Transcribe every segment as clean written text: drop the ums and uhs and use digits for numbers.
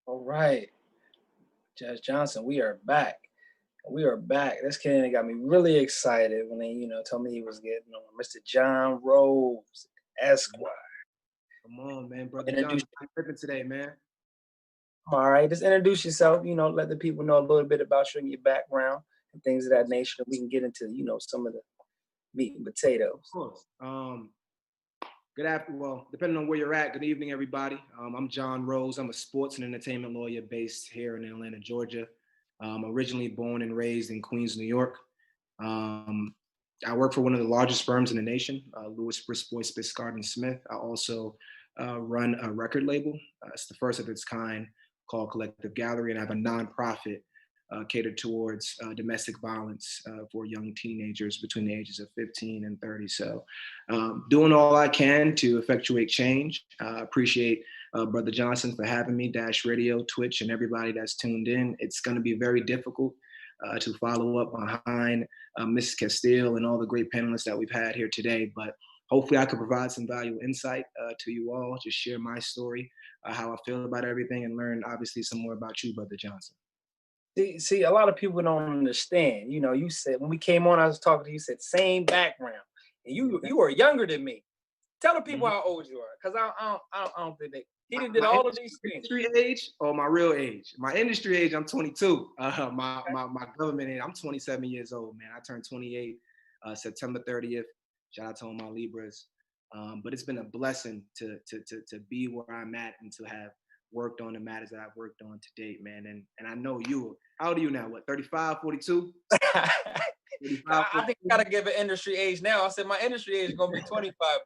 All right, Judge Johnson, we are back. We are back. This kid got me really excited when they, told me he was getting on. Mr. John Rose, Esquire. Come on, man, brother Introduce. Johnson. How you living today, man? All right, just introduce yourself. Let the people know a little bit about you and your background and things of that nature. We can get into, some of the meat and Of potatoes. course. Well, depending on where you're at, good evening, everybody. I'm John Rose. I'm a sports and entertainment lawyer based here in Atlanta, Georgia. Originally born and raised in Queens, New York. Um, I work for one of the largest firms in the nation, Lewis Brisbois Biscard and Smith. I also run a record label. It's the first of its kind called Collective Gallery, and I have a nonprofit catered towards domestic violence for young teenagers between the ages of 15 and 30. So doing all I can to effectuate change. I appreciate Brother Johnson for having me, Dash Radio, Twitch, and everybody that's tuned in. It's going to be very difficult to follow up behind Ms. Castile and all the great panelists that we've had here today, but hopefully I could provide some valuable insight to you all, just share my story, how I feel about everything, and learn obviously some more about you, Brother Johnson. See, a lot of people don't understand. You said when we came on, I was talking to you. Said same background, and you are younger than me. Tell the people how old you are, because I don't think they. He did My all of these things. Industry age or my real age? My industry age, I'm 22. My government age, I'm 27 years old, man. I turned 28 September 30th. Shout out to all my Libras. But it's been a blessing to be where I'm at and to have worked on the matters that I've worked on to date, man. And I know you. How old are you now? What, 35, 42? I think I gotta give an industry age now. I said my industry age is gonna be 25,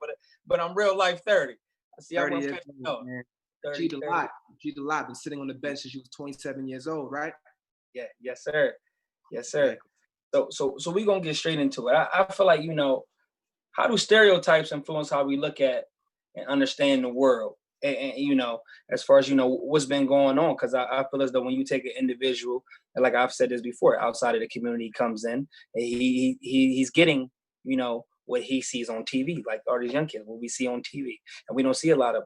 but I'm real life 30. I see. 30 years old, man. 30, cheated a lot. Cheated a lot. Been sitting on the bench since you was 27 years old, right? Yeah. Yes, sir. Yes, sir. So we gonna get straight into it. I feel like how do stereotypes influence how we look at and understand the world? And as far as what's been going on, because I feel as though when you take an individual, and like I've said this before, outside of the community comes in, he's getting what he sees on TV, like all these young kids, what we see on TV, and we don't see a lot of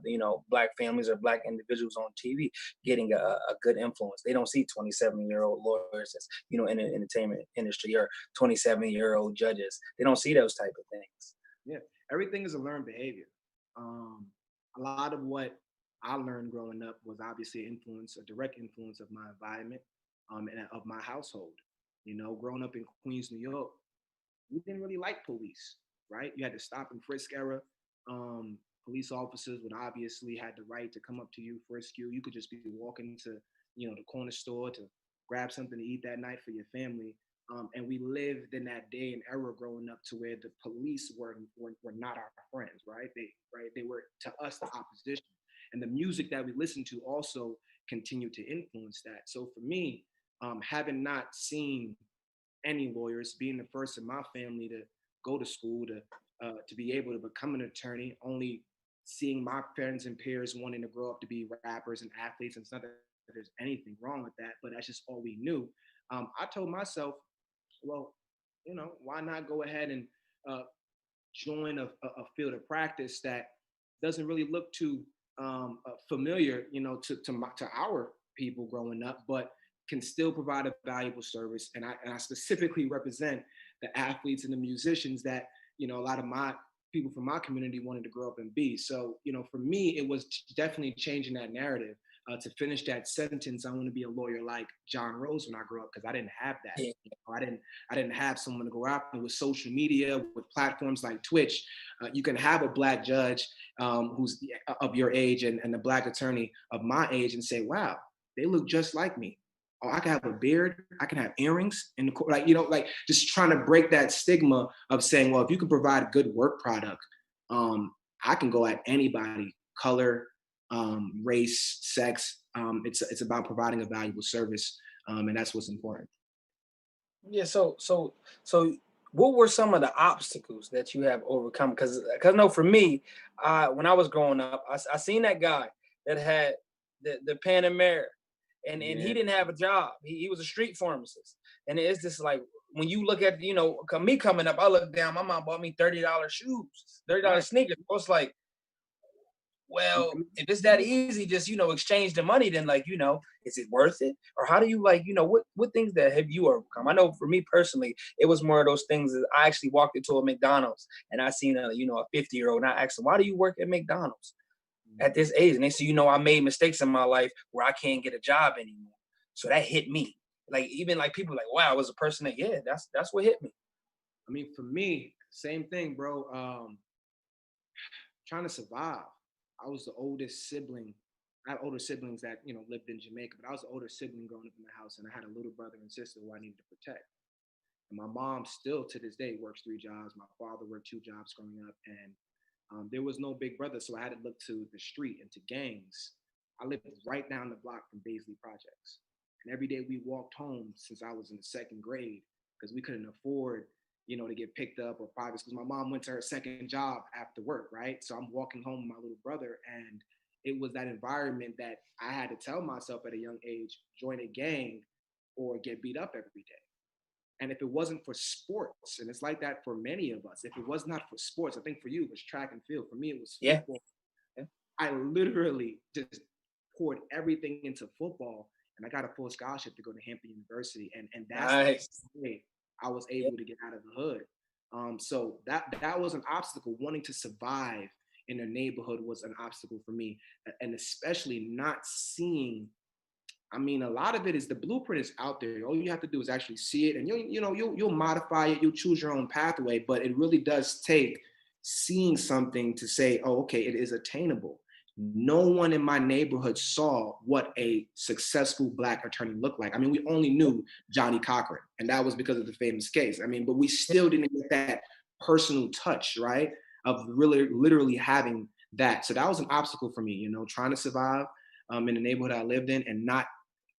black families or black individuals on TV getting a good influence. They don't see 27-year-old lawyers as in the entertainment industry, or 27-year-old judges. They don't see those type of things. Yeah, everything is a learned behavior. A lot of what I learned growing up was obviously a direct influence of my environment and of my household. Growing up in Queens, New York, we didn't really like police, right? You had to stop and frisk era. Police officers would obviously had the right to come up to you, frisk you. You could just be walking to, the corner store to grab something to eat that night for your family. And we lived in that day and era growing up to where the police were not our friends, right? They were to us the opposition, and the music that we listened to also continued to influence that. So for me, having not seen any lawyers, being the first in my family to go to school to be able to become an attorney, only seeing my parents and peers wanting to grow up to be rappers and athletes, and it's not that there's anything wrong with that, but that's just all we knew. I told myself, well, why not go ahead and join a field of practice that doesn't really look too familiar, to our people growing up, but can still provide a valuable service. And I specifically represent the athletes and the musicians that, a lot of my people from my community wanted to grow up and be. So, for me, it was definitely changing that narrative. To finish that sentence, I want to be a lawyer like John Rose when I grew up, because I didn't have that. Yeah. I didn't have someone to go after. With social media, with platforms like Twitch, you can have a black judge who's of your age and a black attorney of my age and say, wow, they look just like me. Oh, I can have a beard, I can have earrings in the court, like just trying to break that stigma of saying, well, if you can provide a good work product, I can go at anybody, color, race, sex. It's about providing a valuable service, and that's what's important. Yeah. So what were some of the obstacles that you have overcome? Because I know for me, when I was growing up, I seen that guy that had the Panamera, and he didn't have a job. He was a street pharmacist, and it's just like when you look at me coming up, I look down. My mom bought me $30 shoes, $30 sneakers. I was like, well, if it's that easy, just, exchange the money, then like, is it worth it? Or how do you like, what things that have you overcome? I know for me personally, it was more of those things that I actually walked into a McDonald's and I seen a 50-year-old and I asked him, why do you work at McDonald's at this age? And they say, I made mistakes in my life where I can't get a job anymore. So that hit me. Like, even like people like, wow, I was a person that, yeah, that's what hit me. I mean, for me, same thing, bro. Trying to survive. I was the oldest sibling. I had older siblings that, lived in Jamaica, but I was the older sibling growing up in the house, and I had a little brother and sister who I needed to protect. And my mom still to this day works 3 jobs. My father worked 2 jobs growing up, and there was no big brother, so I had to look to the street and to gangs. I lived right down the block from Baisley Projects, and every day we walked home since I was in the 2nd grade because we couldn't afford, to get picked up or private because my mom went to her 2nd job after work, right? So I'm walking home with my little brother, and it was that environment that I had to tell myself at a young age, join a gang or get beat up every day. And if it wasn't for sports, and it's like that for many of us, if it was not for sports, I think for you it was track and field. For me, it was football. Yeah. I literally just poured everything into football, and I got a full scholarship to go to Hampton University, and that's nice. the way I was able to get out of the hood. So that was an obstacle. Wanting to survive in a neighborhood was an obstacle for me, and especially not seeing. I mean, a lot of it is the blueprint is out there. All you have to do is actually see it, and you'll modify it. You'll choose your own pathway, but it really does take seeing something to say, oh, okay, it is attainable. No one in my neighborhood saw what a successful Black attorney looked like. I mean, we only knew Johnny Cochran, and that was because of the famous case. I mean, but we still didn't get that personal touch, right? Of really, literally having that. So that was an obstacle for me, trying to survive in the neighborhood I lived in and not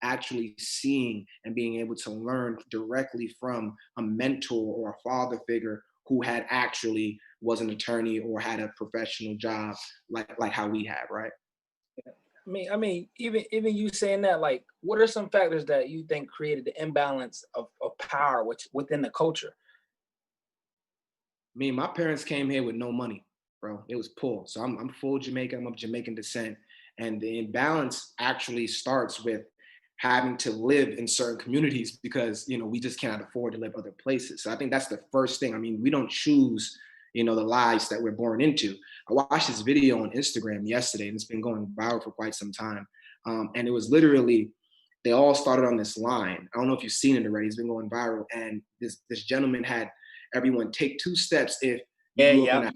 actually seeing and being able to learn directly from a mentor or a father figure who had actually was an attorney or had a professional job like how we have, right? I mean, even you saying that, like, what are some factors that you think created the imbalance of power within the culture? My parents came here with no money, bro. It was poor. So I'm full Jamaican. I'm of Jamaican descent. And the imbalance actually starts with having to live in certain communities because, we just cannot afford to live other places. So I think that's the first thing. I mean, we don't choose, the lives that we're born into. I watched this video on Instagram yesterday, and it's been going viral for quite some time. And it was literally, they all started on this line. I don't know if you've seen it already. It's been going viral. And this gentleman had everyone take 2 steps if you grew up in that.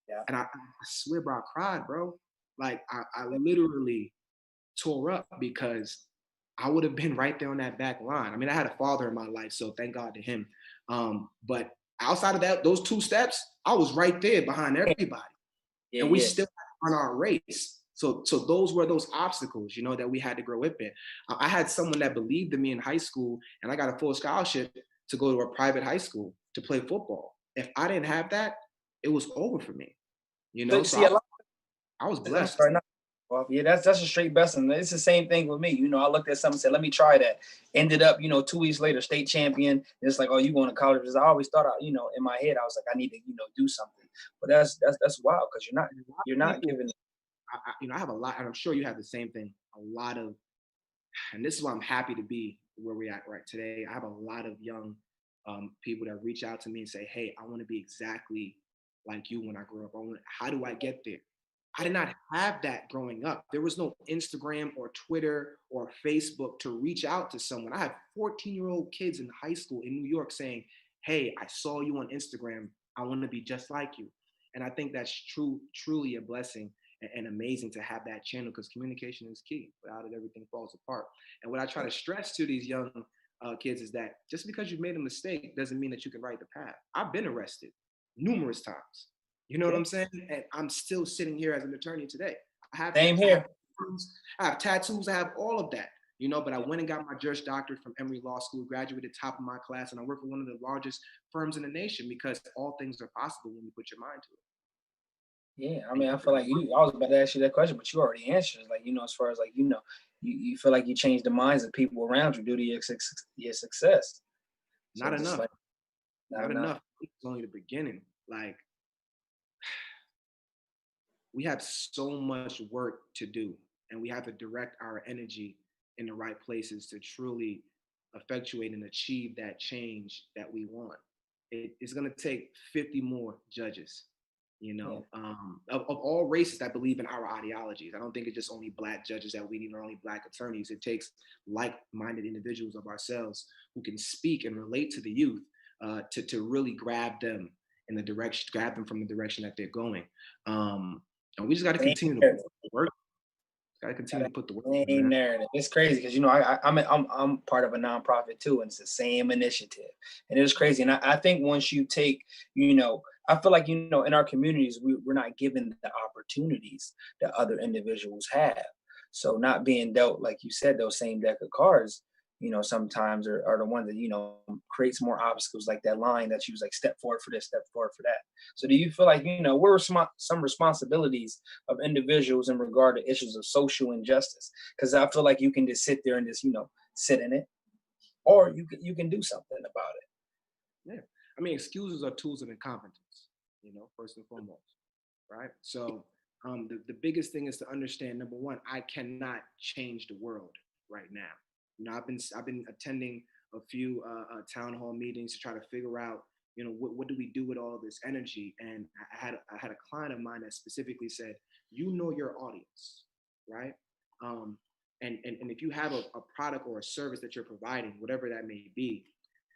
Yeah. And I swear, bro, I cried, bro. Like I literally tore up because I would have been right there on that back line. I mean, I had a father in my life, so thank God to him. But outside of that, those 2 steps, I was right there behind everybody. And we still on our race. So those were those obstacles, that we had to grow up in. I had someone that believed in me in high school, and I got a full scholarship to go to a private high school to play football. If I didn't have that, it was over for me. So I was blessed. Well, yeah, that's a straight blessing. It's the same thing with me. I looked at something and said, let me try that. Ended up, 2 weeks later, state champion. It's like, oh, you going to college? Because I always thought, in my head, I was like, I need to, do something. But that's wild because you're not giving. I have a lot, and I'm sure you have the same thing. A lot of, and this is why I'm happy to be where we're at right today. I have a lot of young people that reach out to me and say, hey, I want to be exactly like you when I grow up. How do I get there? I did not have that growing up. There was no Instagram or Twitter or Facebook to reach out to someone. I had 14-year-old kids in high school in New York saying, hey, I saw you on Instagram. I want to be just like you. And I think that's truly a blessing and amazing to have that channel because communication is key. Without it, everything falls apart. And what I try to stress to these young kids is that just because you've made a mistake doesn't mean that you can write the path. I've been arrested numerous times. You know what I'm saying? And I'm still sitting here as an attorney today. Same here. I have tattoos. I have all of that. But I went and got my Juris Doctorate from Emory Law School, graduated top of my class, and I work for one of the largest firms in the nation because all things are possible when you put your mind to it. Yeah, I mean, I feel like I was about to ask you that question, but you already answered. Like, as far as like, you feel like you changed the minds of people around you due to your success. Not enough. Like, not enough. It's only the beginning. Like, we have so much work to do, and we have to direct our energy in the right places to truly effectuate and achieve that change that we want. It's going to take 50 more judges, Yeah. of all races that believe in our ideologies. I don't think it's just only Black judges that we need, or only Black attorneys. It takes like-minded individuals of ourselves who can speak and relate to the youth, to really grab them in the direction, grab them from the direction that they're going. And we just got to continue to work. Got to continue to put the work in, Same man. narrative. It's crazy because I'm part of a nonprofit too, and it's the same initiative, and it's crazy. And I think once you take, I feel like in our communities we're not given the opportunities that other individuals have. So not being dealt, like you said, those same deck of cards, sometimes are the ones that creates more obstacles, like that line that you was like, step forward for this, step forward for that. So do you feel like we're some responsibilities of individuals in regard to issues of social injustice? Because I feel like you can just sit there and just sit in it, or you can do something about it. Yeah. I mean, excuses are tools of incompetence, first and foremost, right? So the biggest thing is to understand, number one, I cannot change the world right now. I've been attending a few town hall meetings to try to figure out, what do we do with all this energy? And I had a client of mine that specifically said, your audience, right? Um, and if you have a product or a service that you're providing, whatever that may be,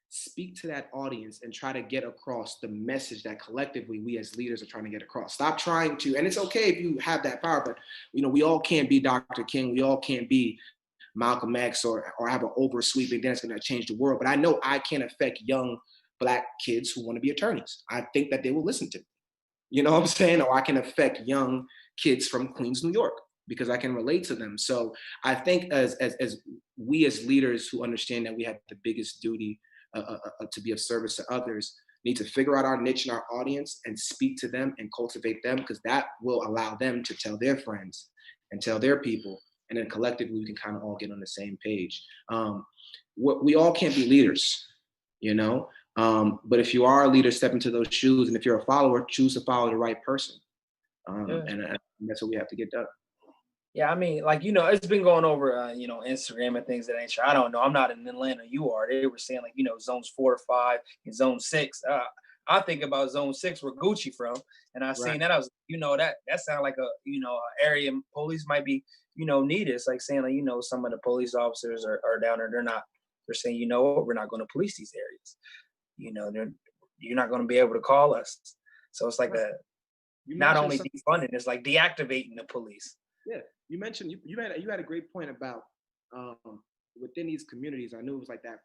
speak to that audience and try to get across the message that collectively we as leaders are trying to get across. Stop trying to, and it's okay if you have that power, but we all can't be Dr. King. We all can't be Malcolm X, or have an oversweeping that's going to change the world. But I know I can affect young Black kids who want to be attorneys. I think that they will listen to me. You know what I'm saying? Or I can affect young kids from Queens, New York, because I can relate to them. So I think as we as leaders who understand that we have the biggest duty to be of service to others, need to figure out our niche and our audience and speak to them and cultivate them, because that will allow them to tell their friends and tell their people. And then collectively, we can kind of all get on the same page. We all can't be leaders, you know? But if you are a leader, step into those shoes. And if you're a follower, choose to follow the right person. Yeah. And that's what we have to get done. Yeah, I mean, like, it's been going over, Instagram and things that ain't sure. I don't know. I'm not in Atlanta. You are. They were saying, like, zones 4 or 5 and zone 6. I think about zone 6 where Gucci from. And I Right. seen that. I was, that sounded like a area police might be, needed. It's like saying, like, some of the police officers are down there. They're saying, you know what, we're not going to police these areas. You're not going to be able to call us. So it's like Right. a, You not mentioned only some, defunding, it's like deactivating the police. yeah. You had a great point about um, within these communities. I knew it was like that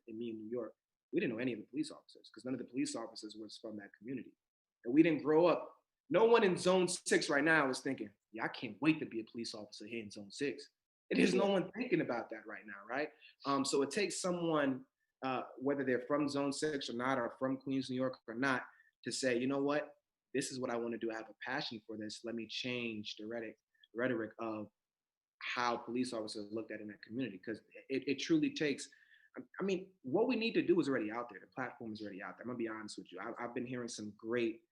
in me in New York. We didn't know any of the police officers because none of the police officers was from that community, and we didn't grow up. No one in Zone 6 right now is thinking, "Yeah, I can't wait to be a police officer here in Zone 6." It is no Yeah. one thinking about that right now, right? So it takes someone, whether they're from Zone 6 or not, or from Queens, New York or not, to say, you know what, this is what I want to do. I have a passion for this. Let me change the rhetoric of how police officers looked at in that community, because it truly takes. I mean, what we need to do is already out there. The platform is already out there. I'm gonna be honest with you. I've been hearing some great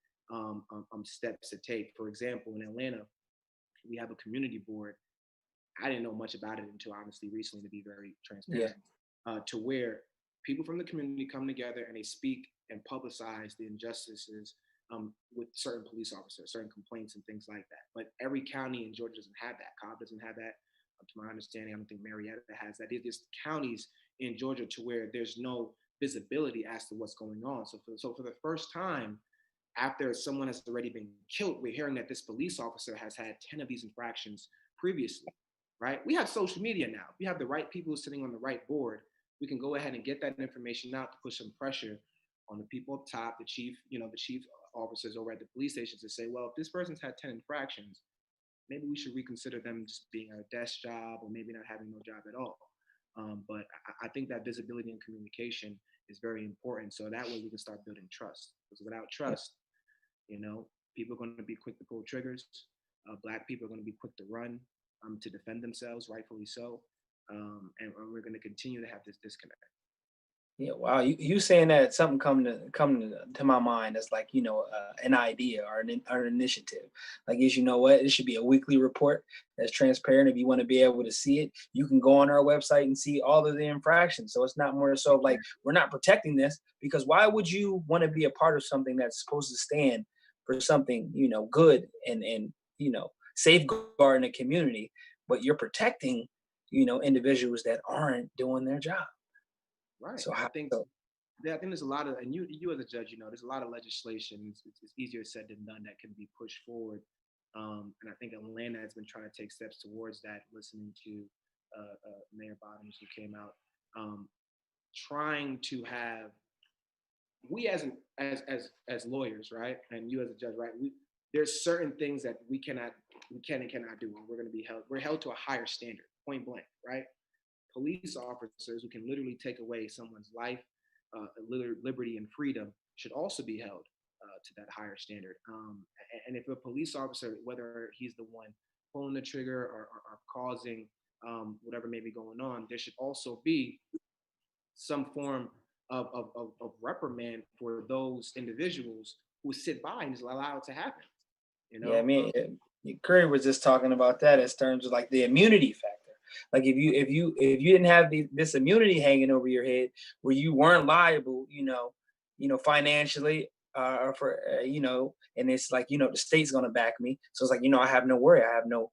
steps to take. For example, in Atlanta, we have a community board. I didn't know much about it until honestly recently, to be very Yeah. transparent, to where people from the community come together and they speak and publicize the injustices with certain police officers, certain complaints and things like that. But every county in Georgia doesn't have that. Cobb doesn't have that. To my understanding, I don't think Marietta has that. There's counties in Georgia to where there's no visibility as to what's going on. So for the first time, after someone has already been killed, we're hearing that this police officer has had 10 of these infractions previously, right? We have social media now. We have the right people sitting on the right board. We can go ahead and get that information out to put some pressure on the people up top, the chief officers over at the police stations, to say, well, if this person's had 10 infractions, maybe we should reconsider them just being at a desk job, or maybe not having no job at all. But I think that visibility and communication is very important. So that way we can start building trust. Because without Yeah. trust, people are going to be quick to pull triggers. Black people are going to be quick to run, to defend themselves, rightfully so. And we're going to continue to have this disconnect. Yeah, wow. You saying that something come to my mind as like an idea or an initiative. Like, is what it should be a weekly report that's transparent. If you want to be able to see it, you can go on our website and see all of the infractions. So it's not more so of like we're not protecting this because why would you want to be a part of something that's supposed to stand for something good and safeguarding the community, but you're protecting individuals that aren't doing their job. Right. So And I how think so yeah, I think there's a lot of, and you as a judge, there's a lot of legislation. It's easier said than done that can be pushed forward. And I think Atlanta has been trying to take steps towards that. Listening to Mayor Bottoms, who came out, trying to have we as lawyers, right, and you as a judge, right, there's certain things that we can and cannot do, and we're going to be held. We're held to a higher standard, point blank, right? Police officers who can literally take away someone's life, liberty, and freedom should also be held to that higher standard. And if a police officer, whether he's the one pulling the trigger or causing whatever may be going on, there should also be some form of reprimand for those individuals who sit by and just allow it to happen. You Yeah, I know, mean, Curry was just talking about that as terms of like the immunity factor. Like if you didn't have this immunity hanging over your head, where you weren't liable, financially, or for and it's like the state's gonna back me, so it's like I have no worry, I have no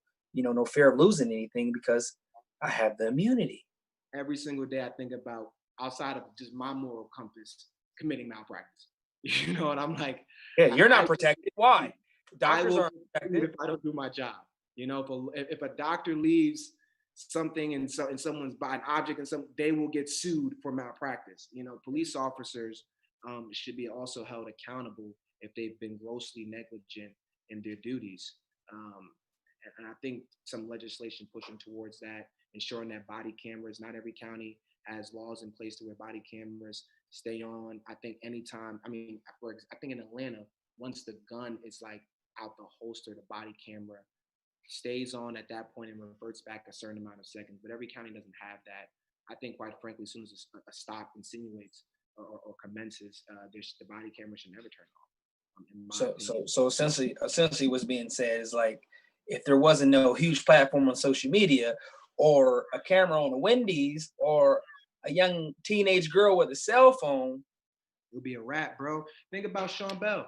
fear of losing anything because I have the immunity. every single day I think about outside of just my moral compass committing malpractice. And I'm like, Yeah, I, you're not I protected. Why? I Doctors will aren't get sued protected. if I don't do my job. If a doctor leaves something in someone's body, an object, and they will get sued for malpractice. Police officers should be also held accountable if they've been grossly negligent in their duties. Um, and I think some legislation pushing towards that, ensuring that body cameras. Not every county has laws in place to where body cameras stay on. I think anytime. I mean, I think in Atlanta, once the gun is like out the holster, the body camera stays on at that point and reverts back a certain amount of seconds. But every county doesn't have that. I think, quite frankly, as soon as a stop insinuates or commences, the body camera should never turn off. In my opinion. So essentially what's being said is like if there wasn't no huge platform on social media or a camera on a Wendy's or a young teenage girl with a cell phone. It'll be a wrap, bro. Think about Sean Bell.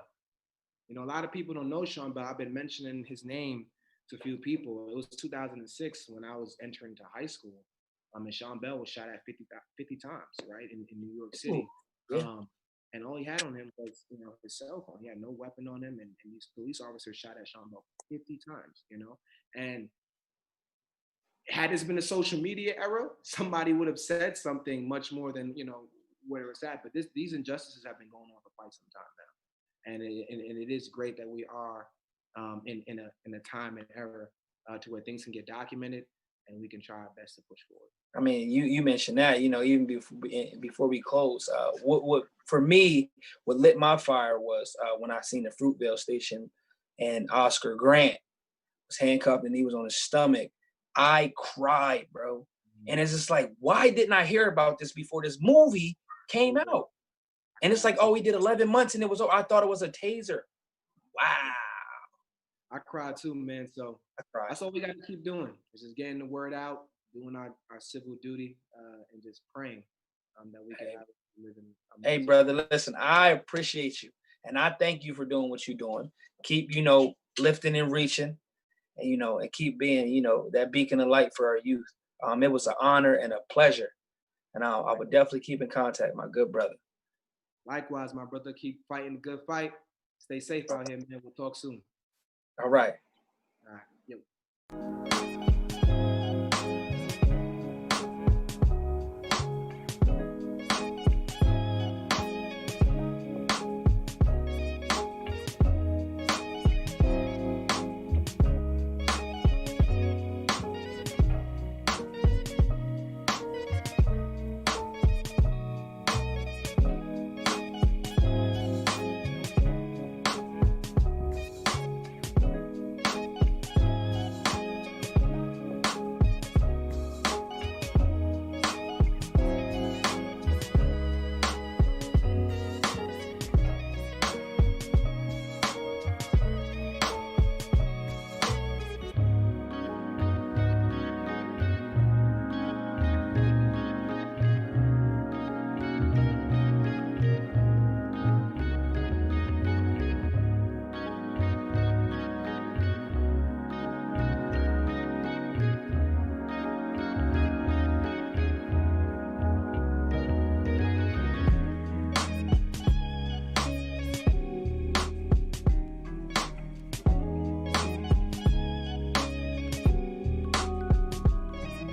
A lot of people don't know Sean Bell. I've been mentioning his name to a few people. It was 2006 when I was entering to high school. And Sean Bell was shot at 50 times, right, in New York City. Yeah. And all he had on him was, his cell phone. He had no weapon on him, and these police officers shot at Sean Bell 50 times, And had this been a social media era, somebody would have said something much more than, where it's at. But these injustices have been going on for quite some time now. And it is great that we are in a time and era to where things can get documented and we can try our best to push forward. I mean, you mentioned that, even before we close, what for me, what lit my fire was when I seen the Fruitvale station and Oscar Grant was handcuffed and he was on his stomach. I cried, bro. And it's just like, why didn't I hear about this before this movie came out? And it's like, oh, he did 11 months and I thought it was a taser. Wow. I cried too, man. So that's all we got to keep doing is just getting the word out, doing our civil duty, and just praying that we can have live in. Hey, brother, listen, I appreciate you. And I thank you for doing what you're doing. Keep, lifting and reaching and, and keep being, that beacon of light for our youth. It was an honor and a pleasure. And I would definitely keep in contact, my good brother. Likewise, my brother, keep fighting the good fight. Stay safe out here, man. We'll talk soon. All right. All right. Yo.